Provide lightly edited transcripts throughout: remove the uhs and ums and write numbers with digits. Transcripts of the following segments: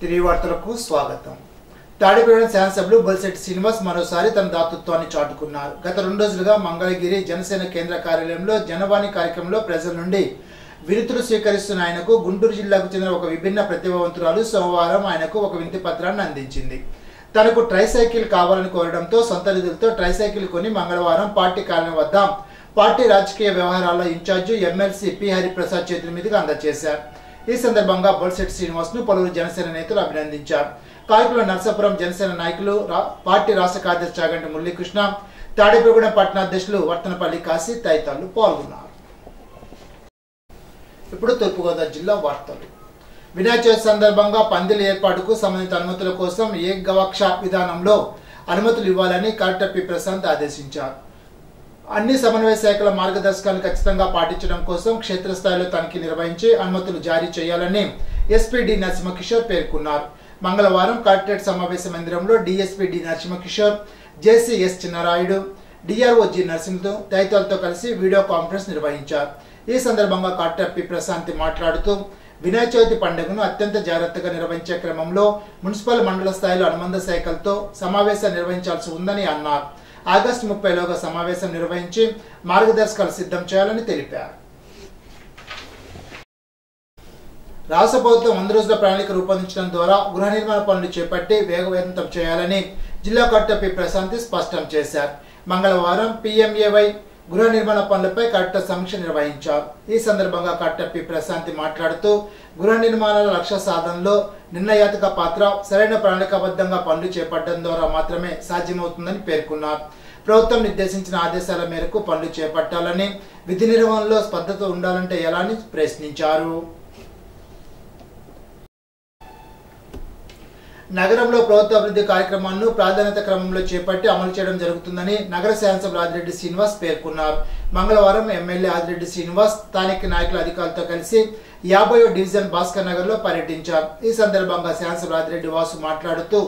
తిరిగి వార్తలకు స్వాగతం. తాడిపేట శాసనసభ్యులు బొలిశెట్టి శ్రీనివాస్ మరోసారి తన దాతృత్వాన్ని చాటుకున్నారు. గత 2 రోజులుగా మంగళగిరి జనసేన కేంద్ర కార్యాలయంలో జనవాణి కార్యక్రమంలో ప్రజల నుండి వినతులు స్వీకరిస్తున్న ఆయనకు గుంటూరు జిల్లాకు చెందిన ఒక విభిన్న ప్రతిభావంతురాలు సోమవారం ఆయనకు ఒక వినతి పత్రాన్ని అందించింది. తనకు ట్రైసైకిల్ కావాలని కోరడంతో సొంత నిధులతో ట్రైసైకిల్ కొని మంగళవారం పార్టీ కార్యాలయం వద్ద పార్టీ రాజకీయ వ్యవహారాల ఇన్ఛార్జి ఎమ్మెల్సీ పి హరిప్రసాద్ చేతుల మీదుగా అందజేశారు. ఈ సందర్భంగా బొలిశెట్టి శ్రీనివాస్ ను పలువురు జనసేన నేతలు అభినందించారు. కార్యక్రమంలో నర్సాపురం జనసేన నాయకులు, పార్టీ రాష్ట్ర కార్యదర్శి చాగంటి మురళీకృష్ణ, తాడేపల్లిగూడెం పట్టణాధ్యక్షులు వర్తనపల్లి కాశీ తదితరులు పాల్గొన్నారు. ఇప్పుడు తూర్పుగోదావరి జిల్లా వార్తలు. వినాయక చవితి సందర్భంగా పందిల ఏర్పాటుకు సంబంధిత అనుమతుల కోసం ఏకగవాక్ష విధానంలో అనుమతులు ఇవ్వాలని కలెక్టర్ పి ప్రశాంత్ ఆదేశించారు. అన్ని సమన్వయ శాఖల మార్గదర్శకాలను ఖచ్చితంగా పాటించడం కోసం క్షేత్రస్థాయిలో తనిఖీ నిర్వహించి అనుమతులు జారీ చేయాలని ఎస్పీ డి నరసింహకిషోర్ పేర్కొన్నారు. మంగళవారం కలెక్టరేట్ సమావేశ మందిరంలో DSP D Narasimha Kishore, JC S Chinnarayudu, DRO G Narasimhulu తదితరులతో కలిసి వీడియో కాన్ఫరెన్స్ నిర్వహించారు. ఈ సందర్భంగా కలెక్టర్ పి ప్రశాంత్ మాట్లాడుతూ వినాయక చవితి పండుగను అత్యంత జాగ్రత్తగా నిర్వహించే క్రమంలో మున్సిపల్ మండల స్థాయిలో అనుబంధ శాఖలతో సమావేశం నిర్వహించాల్సి ఉందని అన్నారు. ఆగస్టు 30లోగా సమావేశం నిర్వహించి మార్గదర్శకాలు సిద్ధం చేయాలని తెలిపారు. రాష్ట్ర ప్రభుత్వం 100 రోజుల ప్రణాళిక రూపొందించడం ద్వారా గృహ నిర్మాణ పనులు చేపట్టి వేగవంతం చేయాలని జిల్లా కలెక్టర్ పి ప్రశాంత్ స్పష్టం చేశారు. మంగళవారం పిఎంఏవై గృహ నిర్మాణ పనులపై కలెక్టర్ సమీక్ష నిర్వహించారు. ఈ సందర్భంగా కలెక్టర్ పి ప్రశాంత్ మాట్లాడుతూ గృహ నిర్మాణాల లక్ష్య సాధనలో నిర్ణయాత్మక పాత్ర, సరైన ప్రణాళికాబద్ధంగా పనులు చేపట్టడం ద్వారా మాత్రమే సాధ్యమవుతుందని పేర్కొన్నారు. ప్రభుత్వం నిర్దేశించిన ఆదేశాల మేరకు పనులు చేపట్టాలని, విధి నిర్వహణలో స్పష్టత ఉండాలంటే ఎలా అని ప్రశ్నించారు. నగరంలో ప్రభుత్వ అభివృద్ధి కార్యక్రమాలను ప్రాధాన్యత క్రమంలో చేపట్టి అమలు చేయడం జరుగుతుందని నగర శాసనసభ్యులు ఆదిరెడ్డి శ్రీనివాస్ పేర్కొన్నారు. మంగళవారం ఎమ్మెల్యే ఆదిరెడ్డి శ్రీనివాస్ స్థానిక నాయకుల అధికారులతో కలిసి 50వ డివిజన్ భాస్కర్ నగర్ లో పర్యటించారు. ఈ సందర్భంగా శాసనసభ్యులు ఆదిరెడ్డి వాసు మాట్లాడుతూ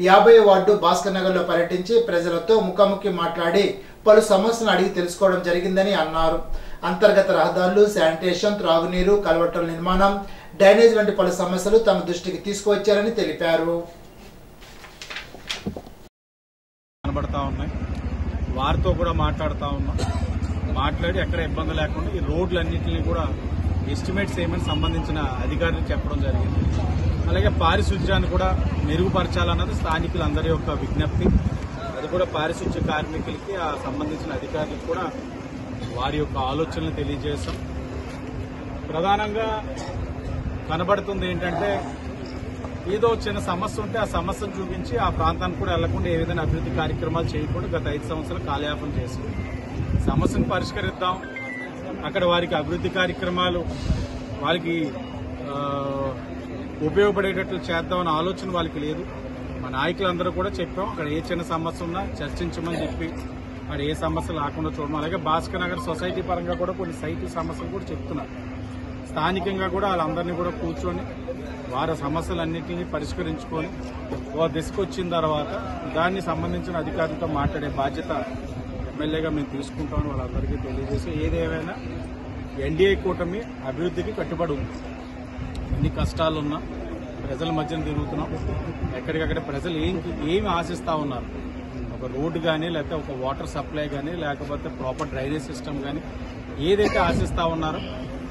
50వ వార్డు భాస్కర్ నగర్ లో పర్యటించి ప్రజలతో ముఖాముఖి మాట్లాడి పలు సమస్యలను అడిగి తెలుసుకోవడం జరిగిందని అన్నారు. అంతర్గత రహదారులు, శానిటేషన్, త్రాగునీరు, కల్వర్టుల నిర్మాణం, డ్రైనేజ్ వంటి పలు సమస్యలు తమ దృష్టికి తీసుకువచ్చారని తెలిపారు. కనబడతా ఉన్నాయి, వారితో కూడా మాట్లాడుతూ ఉన్నాం. మాట్లాడి ఎక్కడ ఇబ్బంది లేకుండా ఈ రోడ్లన్నింటినీ కూడా ఎస్టిమేట్స్ ఏమని సంబంధించిన అధికారులకు చెప్పడం జరిగింది. అలాగే పారిశుధ్యాన్ని కూడా మెరుగుపరచాలన్నది స్థానికులందరి యొక్క విజ్ఞప్తి. అది కూడా పారిశుధ్య కార్మికులకి ఆ సంబంధించిన అధికారులకు కూడా వారి యొక్క ఆలోచనలు తెలియజేశాం. ప్రధానంగా కనబడుతుంది ఏంటంటే ఏదో చిన్న సమస్య ఉంటే ఆ సమస్యను చూపించి ఆ ప్రాంతానికి కూడా వెళ్లకుండా ఏ విధంగా అభివృద్ధి కార్యక్రమాలు చేయకుండా గత 5 సంవత్సరాలు కాలయాపన చేశాం. సమస్యను పరిష్కరిద్దాం, అక్కడ వారికి అభివృద్ధి కార్యక్రమాలు వాళ్ళకి ఉపయోగపడేటట్లు చేద్దామన్న ఆలోచన వాళ్ళకి లేదు. మా నాయకులందరూ కూడా చెప్పాం, అక్కడ ఏ చిన్న సమస్య ఉన్నా చర్చించమని చెప్పి అక్కడ ఏ సమస్య లేకుండా చూడడం. అలాగే భాస్కర్ నగర్ సొసైటీ పరంగా కూడా కొన్ని సైట్ సమస్యలు కూడా చెప్తున్నారు. స్థానికంగా కూడా వాళ్ళందరినీ కూడా కూర్చొని వారి సమస్యలన్నింటినీ పరిష్కరించుకొని ఓ దిశకు వచ్చిన తర్వాత దాన్ని సంబంధించిన అధికారులతో మాట్లాడే బాధ్యత ఎమ్మెల్యేగా మేము తీసుకుంటామని వాళ్ళందరికీ తెలియజేసి, ఏదేమైనా ఎన్డీఏ కూటమి అభివృద్ధికి కట్టుబడి ఉంది. ఎన్ని కష్టాలున్నా ప్రజల మధ్యన తిరుగుతున్నాం. ఎక్కడికక్కడ ప్రజలు ఏమి ఆశిస్తా ఉన్నారు, ఒక రోడ్డు కానీ, లేకపోతే ఒక వాటర్ సప్లై కానీ, లేకపోతే ప్రాపర్ డ్రైనేజ్ సిస్టమ్ కానీ, ఏదైతే ఆశిస్తా ఉన్నారో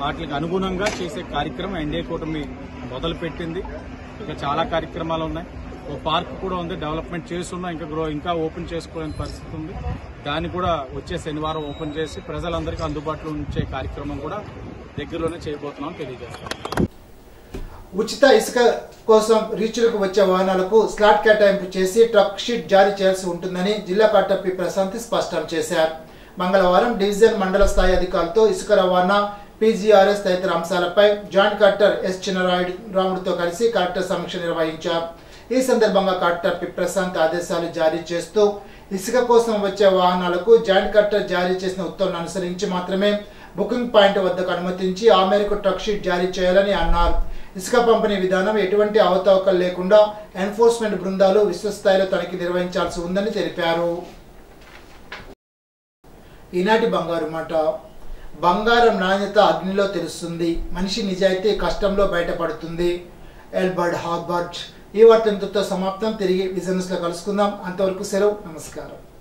వాటికి అనుగుణంగా చేసే కార్యక్రమం ఎన్డీఏ కూటమి మొదలుపెట్టింది. ఇంకా చాలా కార్యక్రమాలు ఉన్నాయి. ఓ పార్క్ కూడా ఉంది, డెవలప్మెంట్ చేస్తున్నా, ఇంకా ఓపెన్ చేసుకోలేని పరిస్థితి ఉంది. దాన్ని కూడా వచ్చే శనివారం ఓపెన్ చేసి ప్రజలందరికీ అందుబాటులో ఉంచే కార్యక్రమం కూడా దగ్గరలోనే చేయబోతున్నాం తెలియజేస్తాం. ఉచిత ఇసుక కోసం రీచ్లకు వచ్చే వాహనాలకు స్లాట్ కేటాయింపు చేసి ట్రక్ షీట్ జారీ చేయాల్సి ఉంటుందని జిల్లా కలెక్టర్ పి ప్రశాంత్ స్పష్టం చేశారు. మంగళవారం డివిజన్ మండల స్థాయి అధికారులతో ఇసుక రవాణా, పీజీఆర్ఎస్ తదితర అంశాలపై జాయింట్ కలెక్టర్ ఎస్ చిన్నరాముడితో కలిసి కలెక్టర్ సమీక్ష నిర్వహించారు. ఈ సందర్భంగా కలెక్టర్ పి ప్రశాంత్ ఆదేశాలు జారీ చేస్తూ ఇసుక కోసం వచ్చే వాహనాలకు జాయింట్ కలెక్టర్ జారీ చేసిన ఉత్తర్వులను అనుసరించి మాత్రమే బుకింగ్ పాయింట్ వద్దకు అనుమతించి ఆ మేరకు ట్రక్ షీట్ జారీ చేయాలని అన్నారు. ఇసుక పంపిణీ విధానం ఎటువంటి అవకతవకలు లేకుండా ఎన్ఫోర్స్మెంట్ బృందాలు విశ్వస్థాయిలో తనిఖీ నిర్వహించాల్సి ఉందని తెలిపారు. ఈనాటి బంగారు మాట. బంగారం నాణ్యత అగ్నిలో తెలుస్తుంది, మనిషి నిజాయితీ కష్టంలో బయటపడుతుంది. ఎల్బర్ట్ హార్బర్ట్. ఈ వార్త ఇంతటితో సమాప్తం. తిరిగి విజనస్ లో కలుసుకుందాం. అంతవరకు సెలవు. నమస్కారం.